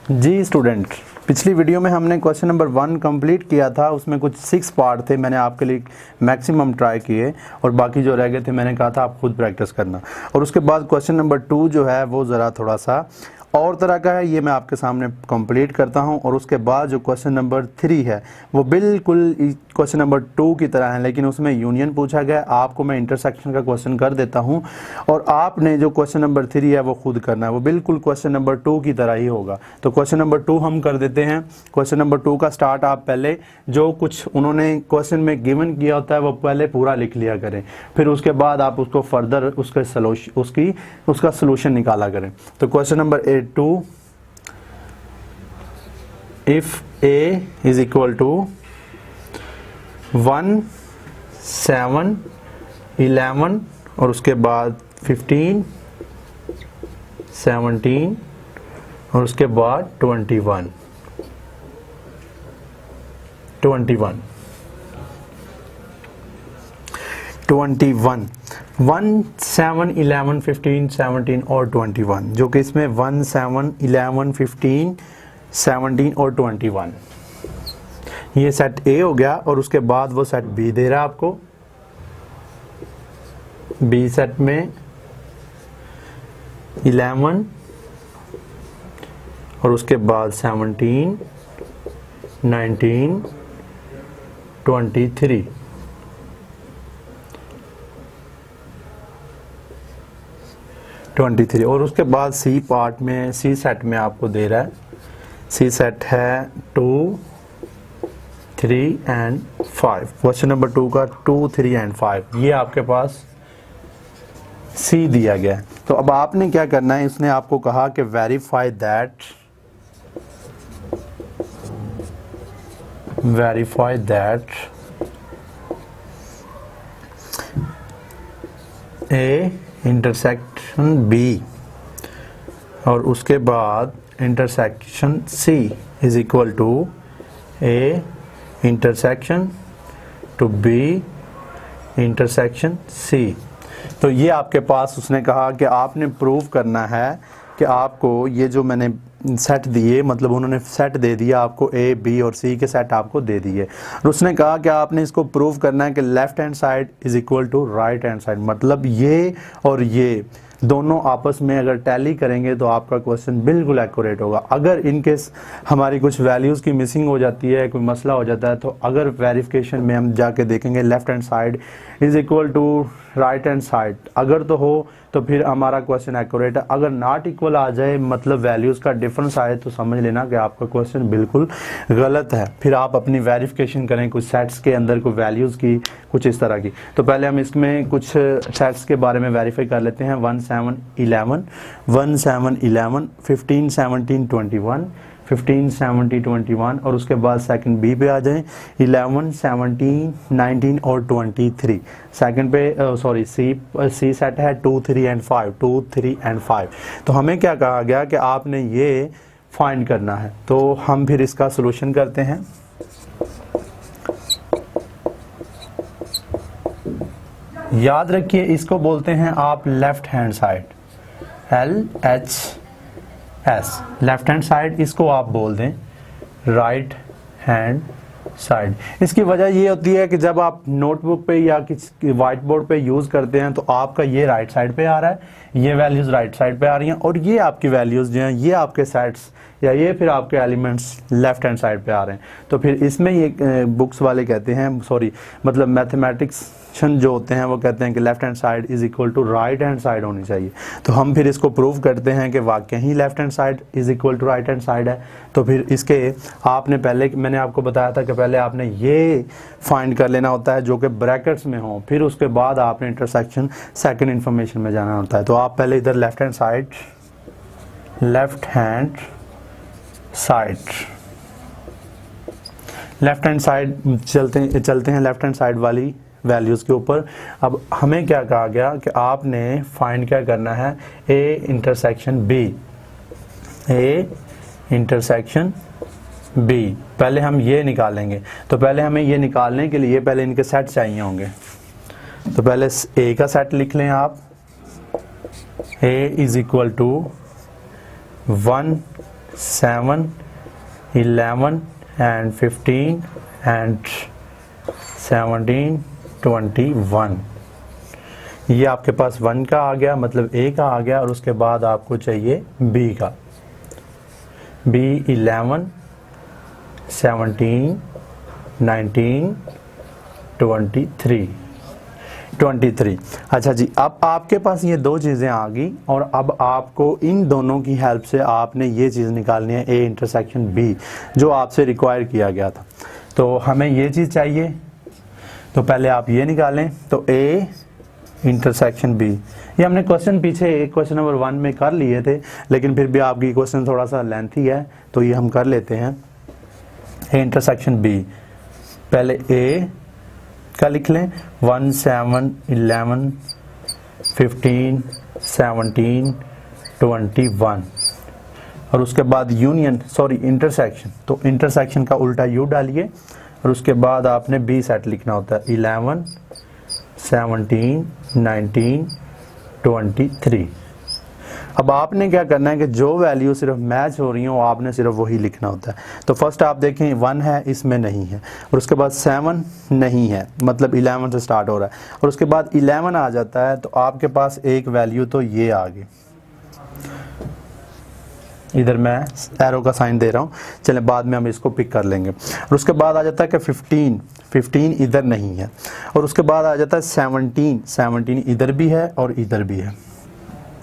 जी student, पिछली video में हमने क्वेश्चन नंबर 1 कंप्लीट किया था। उसमें कुछ 6 पार्ट थे, मैंने आपके लिए मैक्सिमम ट्राई किए और बाकी जो रह गए थे मैंने कहा था आप खुद प्रैक्टिस करना। और उसके बाद क्वेश्चन नंबर 2 जो है वो ज़रा थोड़ा सा और तरह का है, ये मैं आपके सामने कंप्लीट करता हूं। और उसके बाद जो क्वेश्चन नंबर 3 है वो बिल्कुल क्वेश्चन नंबर 2 की तरह है, लेकिन उसमें यूनियन पूछा गया। आपको मैं इंटरसेक्शन का क्वेश्चन कर देता हूं और आपने जो क्वेश्चन नंबर 3 है वो खुद करना है, वो बिल्कुल क्वेश्चन नंबर 2 की तरह ही होगा। तो क्वेश्चन नंबर 2 हम कर देते हैं। क्वेश्चन नंबर 2 का स्टार्ट आप पहले जो कुछ उन्होंने क्वेश्चन में गिवन किया होता है वो पहले पूरा लिख लिया करें, फिर उसके बाद आप उसको फर्दर उसका सोल्यूशन निकाला करें। तो question number 2, if a is equal to 1, 7, 11 और उसके बाद 15, 17 और उसके बाद 21 1, 7, 11, 15, 17 और 21, जो कि इसमें 1, 7, 11, 15, 17 और 21 ये सेट A हो गया। और उसके बाद वो सेट B दे रहा है आपको। B सेट में 11 और उसके बाद 17, 19, 23 और उसके बाद C पार्ट में C सेट में आपको दे रहा है। C सेट है 2, 3 एंड 5। क्वेश्चन नंबर 2 का 2, 3 एंड 5 ये आपके पास C दिया गया है। तो अब आपने क्या करना है, इसने आपको कहा कि verify that A intersection B और उसके बाद intersection C is equal to A intersection to B intersection C। तो ये आपके पास उसने कहा कि आपने प्रूव करना है कि आपको ये जो मैंने सेट दिए, मतलब उन्होंने सेट दे दिया आपको A, B और C के सेट आपको दे दिए। और उसने कहा कि आपने इसको प्रूव करना है कि left hand side is equal to right hand side, मतलब ये और ये दोनों आपस में अगर टैली करेंगे तो आपका क्वेश्चन बिल्कुल एक्यूरेट होगा। अगर इनकेस हमारी कुछ वैल्यूज़ की मिसिंग हो जाती है, कोई मसला हो जाता है, तो अगर वेरिफिकेशन में हम जाके देखेंगे left hand side is equal to right hand side, अगर तो हो तो फिर हमारा क्वेश्चन एक्यूरेट है। अगर नॉट इक्वल आ जाए, मतलब वैल्यूज़ का डिफरेंस आए, तो समझ लेना कि आपका क्वेश्चन बिल्कुल गलत है। फिर आप अपनी वेरिफिकेशन करें कुछ सेट्स के अंदर कोई वैल्यूज़ की, कुछ इस तरह की। तो पहले हम इसमें कुछ सेट्स के बारे में वेरीफाई कर लेते हैं। 1, 7, 11, 1, 7, 11, 15, 17, 21, 15, 17, 21 और उसके बाद सेकंड B पे आ जाएं। 11, 17, 19 और 23 सेकंड पे सॉरी C सेट है 2, 3 एंड 5, 2, 3 एंड 5। तो हमें क्या कहा गया कि आपने ये फाइंड करना है। तो हम फिर इसका सॉल्यूशन करते हैं। याद रखिए इसको बोलते हैं आप left hand side, LHS left hand side. इसको आप बोल दें राइट हैंड साइड। इसकी वजह ये होती है कि जब आप नोटबुक पे या किसी वाइट बोर्ड पे यूज़ करते हैं तो आपका ये राइट साइड पे आ रहा है, ये वैल्यूज़ राइट साइड पे आ रही हैं और ये आपकी वैल्यूज़ जो हैं ये आपके सेट्स या ये फिर आपके एलिमेंट्स लेफ्ट हैंड साइड पे आ रहे हैं। तो फिर इसमें ये बुक्स वाले कहते हैं, सॉरी मतलब मैथमेटिक्स जो होते हैं वो कहते हैं कि left hand side is equal to right hand side होनी चाहिए। तो हम फिर इसको प्रूव करते हैं कि वाकई ही left hand side is equal to right hand side है। तो फिर इसके आपने पहले, मैंने आपको बताया था कि पहले आपने ये फाइंड कर लेना होता है जो कि ब्रैकेट्स में हो, फिर उसके बाद आपने इंटरसेक्शन सेकंड इन्फॉर्मेशन में जाना होता है। तो आप पहले इधर लेफ्ट हैंड साइड चलते हैं लेफ्ट हैंड साइड वाली वैल्यूज़ के ऊपर। अब हमें क्या कहा गया कि आपने फाइंड क्या करना है, A इंटरसेक्शन B। पहले हम ये निकालेंगे। तो पहले हमें ये निकालने के लिए पहले इनके सेट चाहिए होंगे। तो पहले A का सेट लिख लें आप। A is equal to 1, 7, 11 and 15 and 17, 21। ये आपके पास 1 का आ गया, मतलब A का आ गया, और उसके बाद आपको चाहिए B का। B 11, 17, 19, 23। अच्छा जी, अब आपके पास ये दो चीज़ें आ गई, और अब आपको इन दोनों की हेल्प से आपने ये चीज़ निकालनी है A इंटरसेक्शन B, जो आपसे रिक्वायर किया गया था। तो हमें ये चीज़ चाहिए, तो पहले आप ये निकालें। तो A इंटरसेक्शन B, ये हमने क्वेश्चन पीछे क्वेश्चन नंबर 1 में कर लिए थे, लेकिन फिर भी आपकी क्वेश्चन थोड़ा सा लेंथी है, तो ये हम कर लेते हैं। A इंटरसेक्शन B, पहले A का लिख लें, 1, 7, 11, 15, 17, 21, और उसके बाद इंटरसेक्शन, तो इंटरसेक्शन का उल्टा यू डालिए, और उसके बाद आपने B सेट लिखना होता है, 11, 17, 19, 23। अब आपने क्या करना है कि जो वैल्यू सिर्फ मैच हो रही हो आपने सिर्फ वही लिखना होता है। तो फर्स्ट आप देखें 1 है, इसमें नहीं है, और उसके बाद 7 नहीं है, मतलब 11 से स्टार्ट हो रहा है, और उसके बाद 11 आ जाता है, तो आपके पास एक वैल्यू तो ये आ गई। इधर मैं एरो का साइन दे रहा हूँ, चलें बाद में हम इसको पिक कर लेंगे। और उसके बाद आ जाता है कि 15 इधर नहीं है, और उसके बाद आ जाता है 17 इधर भी है और इधर भी है,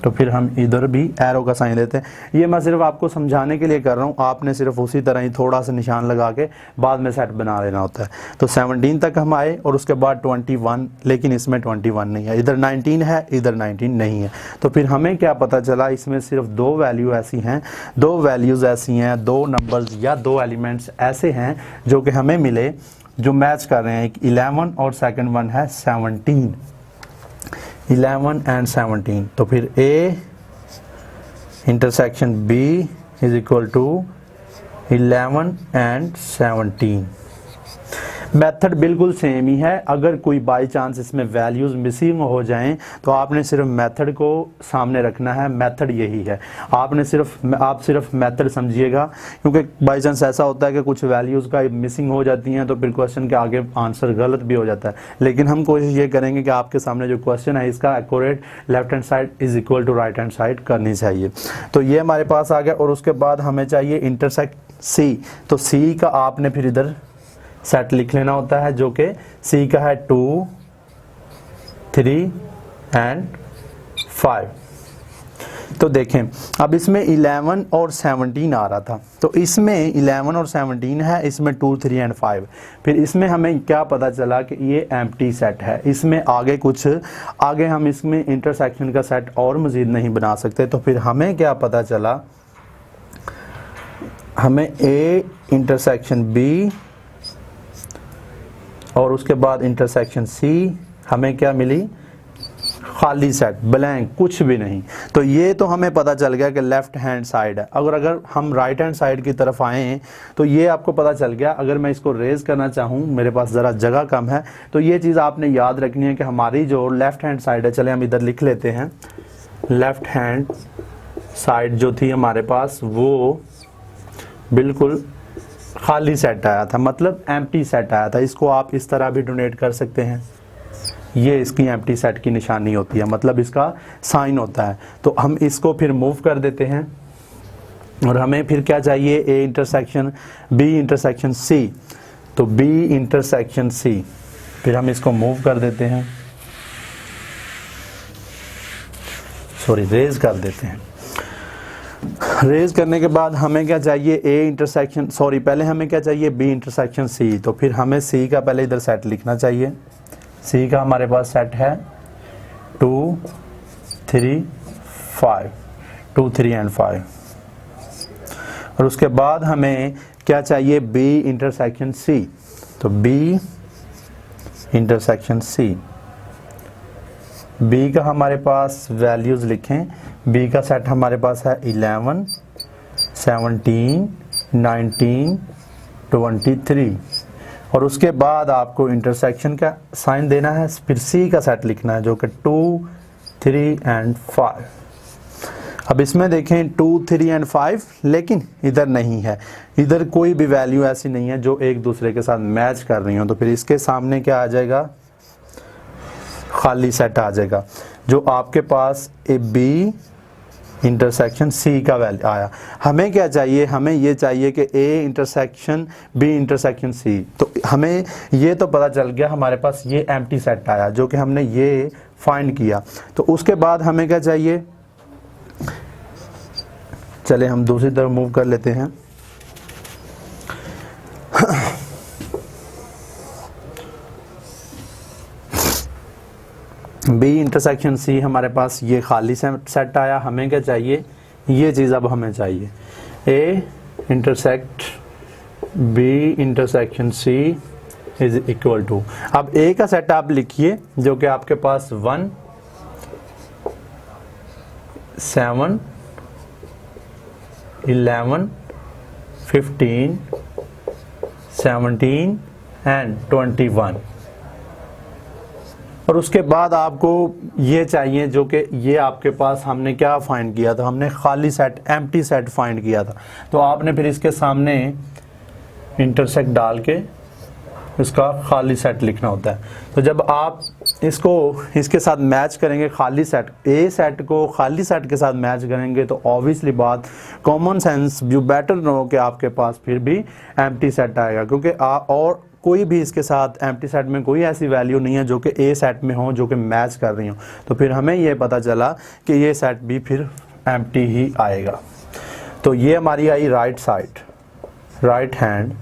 तो फिर हम इधर भी एरो का साइन देते हैं। ये मैं सिर्फ आपको समझाने के लिए कर रहा हूँ, आपने सिर्फ उसी तरह ही थोड़ा सा निशान लगा के बाद में सेट बना लेना होता है। तो 17 तक हम आए, और उसके बाद 21, लेकिन इसमें 21 नहीं है, इधर 19 है, इधर 19 नहीं है। तो फिर हमें क्या पता चला, इसमें सिर्फ दो वैल्यूज़ ऐसी हैं, दो नंबर्स या दो एलिमेंट्स ऐसे हैं जो कि हमें मिले, जो मैच कर रहे हैं। एक 11 और सेकेंड वन है 17, 11 एंड 17। तो फिर A intersection B is equal to 11 and 17। Method बिल्कुल सेम ही है। अगर कोई बाई चांस इसमें वैल्यूज़ मिसिंग हो जाएं तो आपने सिर्फ मेथड को सामने रखना है। मेथड यही है, आप सिर्फ मेथड समझिएगा, क्योंकि बाई चांस ऐसा होता है कि कुछ वैल्यूज़ का मिसिंग हो जाती हैं तो फिर क्वेश्चन के आगे आंसर गलत भी हो जाता है। लेकिन हम कोशिश ये करेंगे कि आपके सामने जो क्वेश्चन है इसका accurate left hand side is equal to right hand side करनी चाहिए। तो ये हमारे पास आ गया, और उसके बाद हमें चाहिए इंटरसेक्ट C। तो C का आपने फिर इधर सेट लिख लेना होता है, जो कि C का है 2, 3 एंड 5। तो देखें अब इसमें 11 और 17 आ रहा था, तो इसमें 11 और 17 है, इसमें 2, 3 एंड 5। फिर इसमें हमें क्या पता चला कि ये एम्प्टी सेट है, इसमें आगे हम इसमें इंटरसेक्शन का सेट और मज़ीद नहीं बना सकते। तो फिर हमें क्या पता चला, हमें A इंटरसेक्शन B और उसके बाद इंटरसेक्शन C, हमें क्या मिली, खाली सेट, ब्लैंक, कुछ भी नहीं। तो ये तो हमें पता चल गया कि लेफ्ट हैंड साइड है। अगर हम राइट हैंड साइड की तरफ आएँ तो ये आपको पता चल गया। अगर मैं इसको रेज करना चाहूँ, मेरे पास ज़रा जगह कम है, तो ये चीज़ आपने याद रखनी है कि हमारी जो लेफ्ट हैंड साइड है, चले हम इधर लिख लेते हैं, लेफ्ट हैंड साइड जो थी हमारे पास वो बिल्कुल खाली सेट आया था, मतलब एम्प्टी सेट आया था। इसको आप इस तरह भी डोनेट कर सकते हैं, ये इसकी एम्प्टी सेट की निशानी होती है, मतलब इसका साइन होता है। तो हम इसको फिर मूव कर देते हैं, और हमें फिर क्या चाहिए, A intersection B intersection C। तो B इंटरसेक्शन C, फिर हम इसको मूव कर देते हैं, रेज कर देते हैं। रेज करने के बाद हमें क्या चाहिए, पहले हमें क्या चाहिए, B इंटरसेक्शन C। तो फिर हमें C का पहले इधर सेट लिखना चाहिए। C का हमारे पास सेट है 2, 3, 5, 2, 3 एंड 5। और उसके बाद हमें क्या चाहिए, B इंटरसेक्शन C। तो B इंटरसेक्शन C, B का हमारे पास वैल्यूज़ लिखें। B का सेट हमारे पास है 11, 17, 19, 23। और उसके बाद आपको इंटरसेक्शन का साइन देना है, फिर C का सेट लिखना है जो कि 2, 3 एंड 5। अब इसमें देखें 2, 3 एंड 5, लेकिन इधर नहीं है, इधर कोई भी वैल्यू ऐसी नहीं है जो एक दूसरे के साथ मैच कर रही हो, तो फिर इसके सामने क्या आ जाएगा, खाली सेट आ जाएगा। जो आपके पास ए बी इंटरसेक्शन सी का वैल्यू आया, हमें क्या चाहिए, हमें ये चाहिए कि A intersection B intersection C, तो हमें ये तो पता चल गया हमारे पास ये एम्प्टी सेट आया जो कि हमने ये फाइंड किया। तो उसके बाद हमें क्या चाहिए, चले हम दूसरी तरफ मूव कर लेते हैं। बी इंटरसेक्शन सी हमारे पास ये खाली सेट आया, हमें क्या चाहिए, ये चीज़ अब हमें चाहिए, A intersect B intersection C is equal to, अब ए का सेट आप लिखिए जो कि आपके पास 1, 7, 11, 15, 17 एंड 21, और उसके बाद आपको ये चाहिए जो कि ये आपके पास हमने क्या फाइंड किया था, हमने खाली सेट एम्प्टी सेट फाइंड किया था। तो आपने फिर इसके सामने इंटरसेक्ट डाल के इसका खाली सेट लिखना होता है। तो जब आप इसको इसके साथ मैच करेंगे, खाली सेट ए सेट को खाली सेट के साथ मैच करेंगे, तो ऑब्वियसली बात, common sense you better know कि आपके पास फिर भी एम्प्टी सेट आएगा, क्योंकि और कोई भी इसके साथ एम्प्टी सेट में कोई ऐसी वैल्यू नहीं है जो कि ए सेट में हो जो कि मैच कर रही हो। तो फिर हमें ये पता चला कि ये सेट भी फिर एम्प्टी ही आएगा। तो ये हमारी आई right side, right hand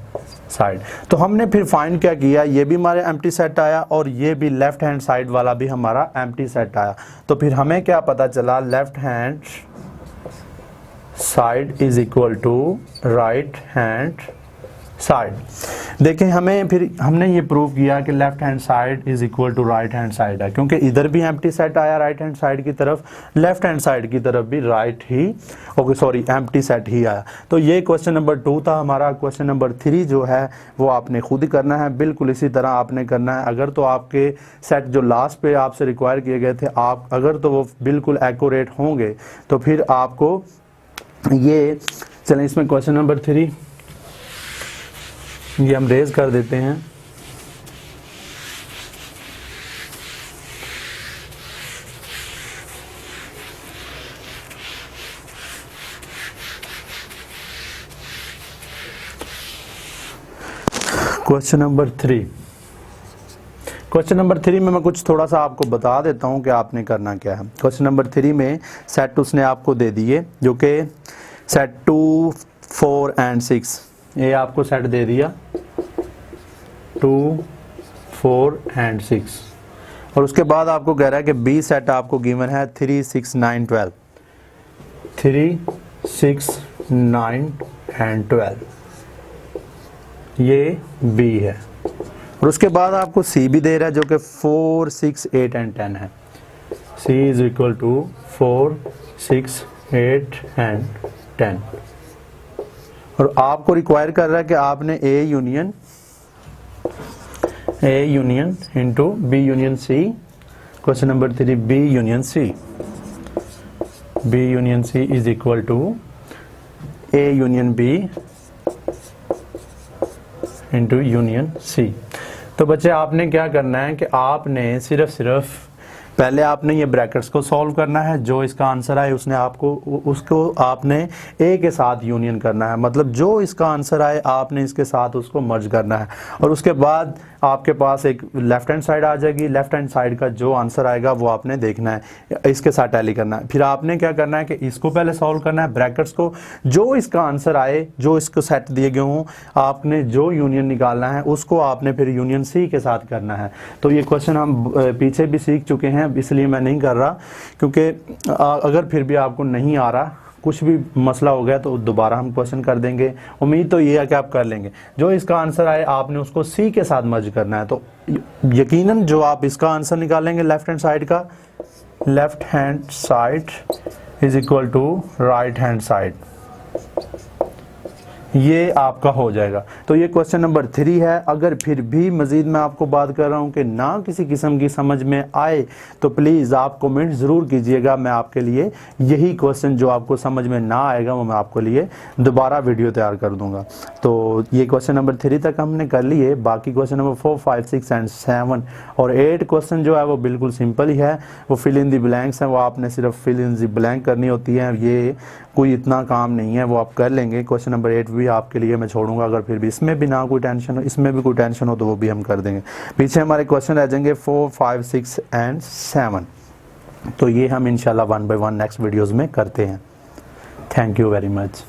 side. तो हमने फिर फाइंड क्या किया, ये भी हमारे एम्प्टी सेट आया और ये भी लेफ्ट हैंड साइड वाला भी हमारा एम्प्टी सेट आया। तो फिर हमें क्या पता चला, left hand side is equal to right hand side. देखें हमें फिर हमने ये प्रूव किया कि left hand side is equal to right hand side है, क्योंकि इधर भी एम्प्टी सेट आया राइट हैंड साइड की तरफ, लेफ्ट हैंड साइड की तरफ भी एम्प्टी सेट ही आया। तो ये क्वेश्चन नंबर 2 था हमारा। क्वेश्चन नंबर 3 जो है वो आपने खुद ही करना है, बिल्कुल इसी तरह आपने करना है। अगर तो आपके सेट जो लास्ट पे आपसे रिक्वायर किए गए थे, आप अगर तो वो बिल्कुल एक्यूरेट होंगे तो फिर आपको ये, चलें इसमें क्वेश्चन नंबर 3 ये हम रेज कर देते हैं। क्वेश्चन नंबर 3, क्वेश्चन नंबर 3 में मैं कुछ थोड़ा सा आपको बता देता हूं कि आपने करना क्या है। क्वेश्चन नंबर 3 में सेट उसने आपको दे दिए जो कि सेट 2, 4 एंड 6, ये आपको सेट दे दिया 2, 4 एंड 6, और उसके बाद आपको कह रहा है कि बी सेट आपको गिवन है 3, 6, 9, 12, 3, 6, 9 एंड 12, ये बी है। और उसके बाद आपको सी भी दे रहा है जो कि 4, 6, 8 एंड 10 है। C is equal to 4, 6, 8 and 10, और आपको रिक्वायर कर रहा है कि आपने A union into B union C. Question number 3 B union C, B union C is equal to A union B into union C. तो बच्चे आपने क्या करना है कि आपने सिर्फ पहले आपने ये ब्रैकेट्स को सॉल्व करना है, जो इसका आंसर आए उसको आपने ए के साथ यूनियन करना है, मतलब जो इसका आंसर आए आपने इसके साथ उसको मर्ज करना है, और उसके बाद आपके पास एक लेफ्ट हैंड साइड आ जाएगी। लेफ्ट हैंड साइड का जो आंसर आएगा वो आपने देखना है, इसके साथ टैली करना है। फिर आपने क्या करना है कि इसको पहले सॉल्व करना है, ब्रैकेट्स को, जो इसका आंसर आए, जो इसको सेट दिए गए हों, आपने जो यूनियन निकालना है उसको आपने फिर यूनियन सी के साथ करना है। तो ये क्वेश्चन हम पीछे भी सीख चुके हैं, इसलिए मैं नहीं कर रहा, क्योंकि अगर फिर भी आपको नहीं आ रहा, कुछ भी मसला हो गया तो दोबारा हम क्वेश्चन कर देंगे। उम्मीद तो ये है कि आप कर लेंगे। जो इसका आंसर आए आपने उसको सी के साथ मर्ज करना है। तो यकीनन जो आप इसका आंसर निकालेंगे लेफ्ट हैंड साइड का, left hand side is equal to right hand side. ये आपका हो जाएगा। तो ये क्वेश्चन नंबर 3 है। अगर फिर भी मज़ीद मैं आपको बात कर रहा हूँ कि ना किसी किस्म की समझ में आए तो प्लीज़ आप कमेंट ज़रूर कीजिएगा। मैं आपके लिए यही क्वेश्चन जो आपको समझ में ना आएगा वो मैं आपके लिए दोबारा वीडियो तैयार कर दूँगा। तो ये क्वेश्चन नंबर 3 तक हमने कर लिए। बाकी क्वेश्चन नंबर 4, 5, 6 एंड 7 और 8 क्वेश्चन जो है वो बिल्कुल सिंपल ही है। वो फिल इन दी ब्लैंक्स हैं, वो आपने सिर्फ फिल इन दी ब्लैंक करनी होती है। ये कोई इतना काम नहीं है, वो आप कर लेंगे। क्वेश्चन नंबर 8 भी आपके लिए मैं छोड़ूंगा। अगर फिर भी इसमें भी ना कोई टेंशन हो, इसमें भी कोई टेंशन हो तो वो भी हम कर देंगे। पीछे हमारे क्वेश्चन रह जाएंगे 4, 5, 6 एंड 7। तो ये हम इंशाल्लाह 1 बाय 1 नेक्स्ट वीडियोज़ में करते हैं। Thank you very much.